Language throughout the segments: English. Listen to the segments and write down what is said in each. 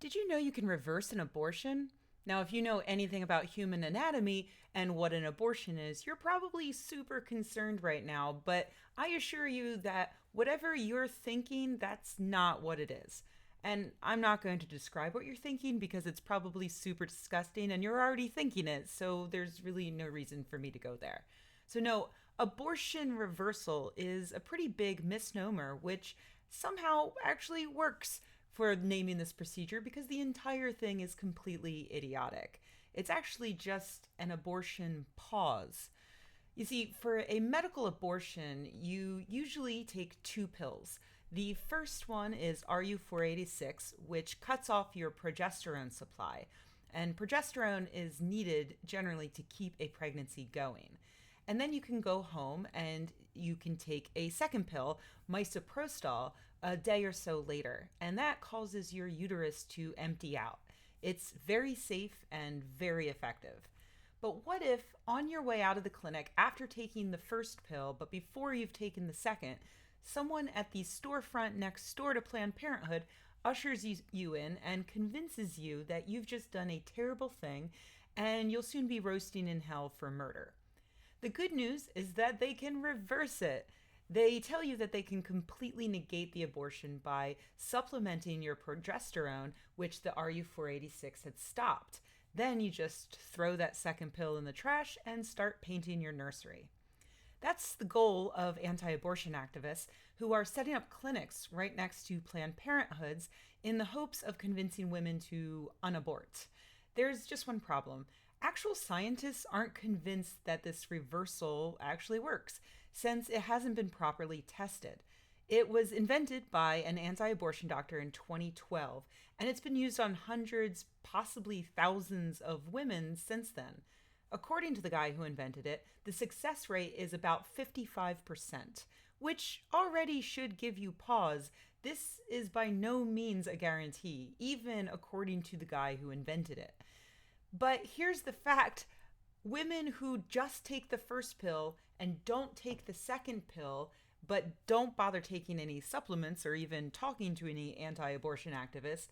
Did you know you can reverse an abortion? Now, if you know anything about human anatomy and what an abortion is, you're probably super concerned right now, but I assure you that whatever you're thinking, that's not what it is. And I'm not going to describe what you're thinking because it's probably super disgusting and you're already thinking it, so there's really no reason for me to go there. So, no, abortion reversal is a pretty big misnomer, which somehow actually works for naming this procedure because the entire thing is completely idiotic. It's actually just an abortion pause. You see, for a medical abortion, you usually take two pills. The first one is RU486, which cuts off your progesterone supply. And progesterone is needed generally to keep a pregnancy going. And then you can go home and you can take a second pill, misoprostol, a day or so later. And that causes your uterus to empty out. It's very safe and very effective. But what if, on your way out of the clinic after taking the first pill, but before you've taken the second, someone at the storefront next door to Planned Parenthood ushers you in and convinces you that you've just done a terrible thing and you'll soon be roasting in hell for murder? The good news is that they can reverse it. They tell you that they can completely negate the abortion by supplementing your progesterone, which the RU486 had stopped. Then you just throw that second pill in the trash and start painting your nursery. That's the goal of anti-abortion activists who are setting up clinics right next to Planned Parenthoods in the hopes of convincing women to unabort. There's just one problem. Actual scientists aren't convinced that this reversal actually works, since it hasn't been properly tested. It was invented by an anti-abortion doctor in 2012, and it's been used on hundreds, possibly thousands of women since then. According to the guy who invented it, the success rate is about 55%, which already should give you pause. This is by no means a guarantee, even according to the guy who invented it. But here's the fact. Women who just take the first pill and don't take the second pill, but don't bother taking any supplements or even talking to any anti-abortion activists,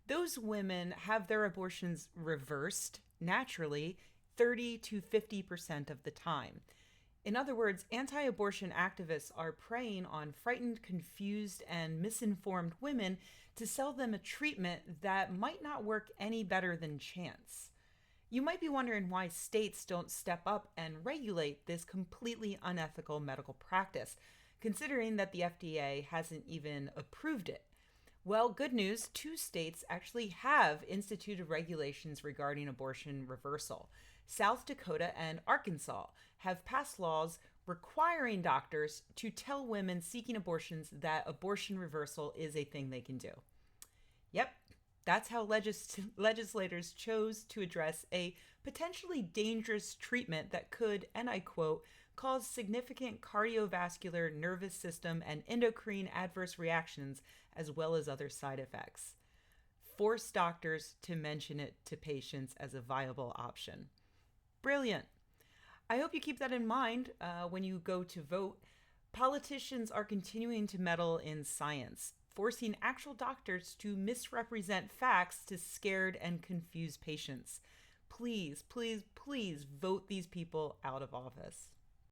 those women have their abortions reversed naturally 30 to 50% of the time. In other words, anti-abortion activists are preying on frightened, confused, and misinformed women to sell them a treatment that might not work any better than chance. You might be wondering why states don't step up and regulate this completely unethical medical practice, considering that the FDA hasn't even approved it. Well, good news, two states actually have instituted regulations regarding abortion reversal. South Dakota and Arkansas have passed laws requiring doctors to tell women seeking abortions that abortion reversal is a thing they can do. Yep, that's how legislators chose to address a potentially dangerous treatment that could, and I quote, cause significant cardiovascular, nervous system, and endocrine adverse reactions, as well as other side effects. Force doctors to mention it to patients as a viable option. Brilliant. I hope you keep that in mind when you go to vote. Politicians are continuing to meddle in science, forcing actual doctors to misrepresent facts to scared and confused patients. Please, please, please vote these people out of office.